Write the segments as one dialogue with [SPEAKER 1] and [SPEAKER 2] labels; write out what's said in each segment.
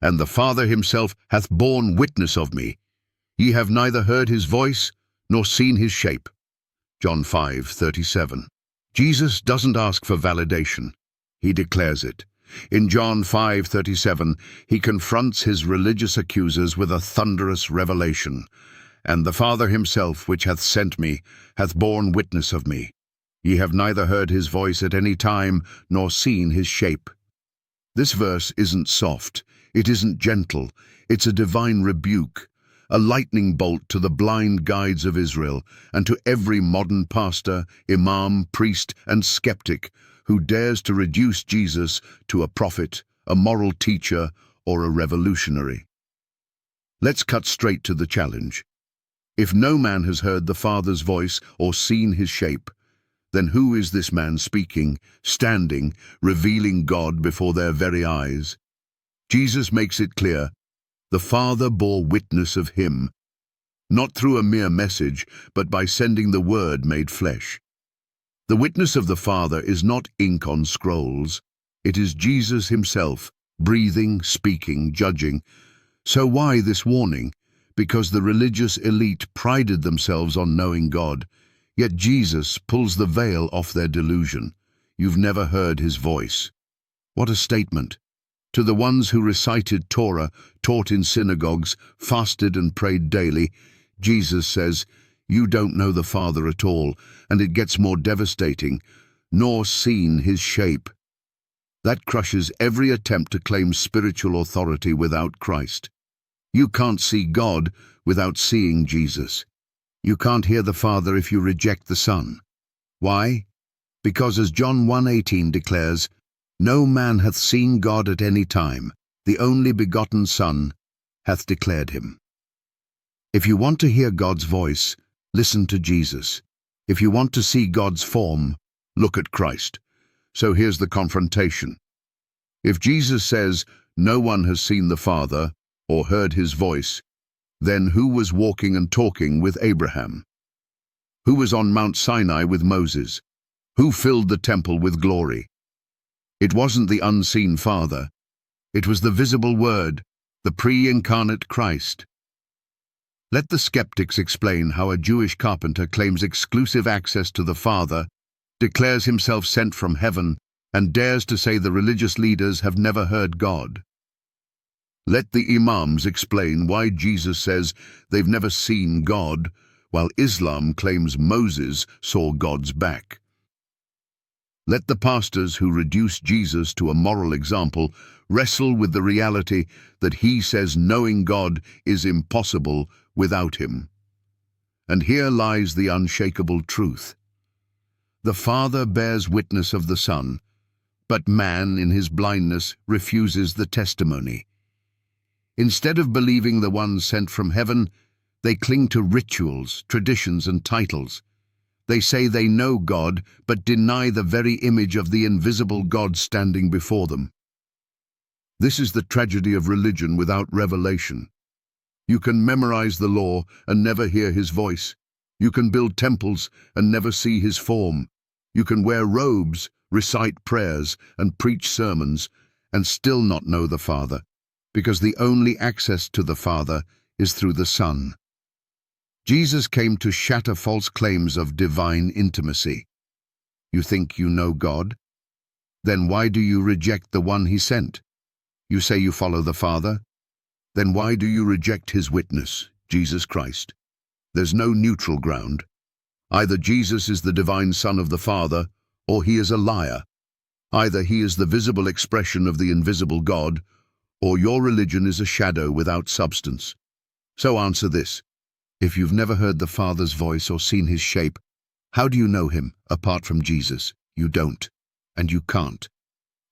[SPEAKER 1] and the Father himself hath borne witness of me. Ye have neither heard his voice, nor seen his shape. John 5:37. Jesus doesn't ask for validation. He declares it. In John 5:37, he confronts his religious accusers with a thunderous revelation. And the Father himself, which hath sent me, hath borne witness of me. Ye have neither heard his voice at any time, nor seen his shape. This verse isn't soft, it isn't gentle, it's a divine rebuke, a lightning bolt to the blind guides of Israel, and to every modern pastor, imam, priest, and skeptic who dares to reduce Jesus to a prophet, a moral teacher, or a revolutionary. Let's cut straight to the challenge. If no man has heard the Father's voice or seen his shape, then who is this man speaking, standing, revealing God before their very eyes? Jesus makes it clear, the Father bore witness of him, not through a mere message, but by sending the Word made flesh. The witness of the Father is not ink on scrolls, it is Jesus himself, breathing, speaking, judging. So why this warning? Because the religious elite prided themselves on knowing God, yet Jesus pulls the veil off their delusion. You've never heard his voice. What a statement. To the ones who recited Torah, taught in synagogues, fasted and prayed daily, Jesus says, you don't know the Father at all, and it gets more devastating, nor seen his shape. That crushes every attempt to claim spiritual authority without Christ. You can't see God without seeing Jesus. You can't hear the Father if you reject the Son. Why? Because as John 1:18 declares, no man hath seen God at any time, the only begotten Son hath declared him. If you want to hear God's voice, listen to Jesus. If you want to see God's form, look at Christ. So here's the confrontation. If Jesus says, no one has seen the Father or heard his voice, then who was walking and talking with Abraham? Who was on Mount Sinai with Moses? Who filled the temple with glory? It wasn't the unseen Father. It was the visible Word, the pre-incarnate Christ. Let the skeptics explain how a Jewish carpenter claims exclusive access to the Father, declares himself sent from heaven, and dares to say the religious leaders have never heard God. Let the imams explain why Jesus says they've never seen God, while Islam claims Moses saw God's back. Let the pastors who reduce Jesus to a moral example wrestle with the reality that he says knowing God is impossible without him. And here lies the unshakable truth. The Father bears witness of the Son, but man in his blindness refuses the testimony. Instead of believing the one sent from heaven, they cling to rituals, traditions, and titles. They say they know God, but deny the very image of the invisible God standing before them. This is the tragedy of religion without revelation. You can memorize the law and never hear his voice. You can build temples and never see his form. You can wear robes, recite prayers, and preach sermons, and still not know the Father, because the only access to the Father is through the Son. Jesus came to shatter false claims of divine intimacy. You think you know God? Then why do you reject the one he sent? You say you follow the Father? Then why do you reject his witness, Jesus Christ? There's no neutral ground. Either Jesus is the divine Son of the Father, or he is a liar. Either he is the visible expression of the invisible God, or your religion is a shadow without substance. So answer this. If you've never heard the Father's voice or seen his shape, how do you know him apart from Jesus? You don't, and you can't,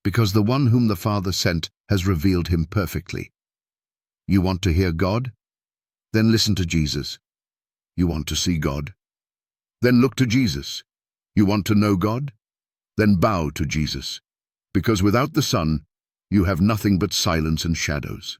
[SPEAKER 1] because the one whom the Father sent has revealed him perfectly. You want to hear God? Then listen to Jesus. You want to see God? Then look to Jesus. You want to know God? Then bow to Jesus, because without the Son, you have nothing but silence and shadows.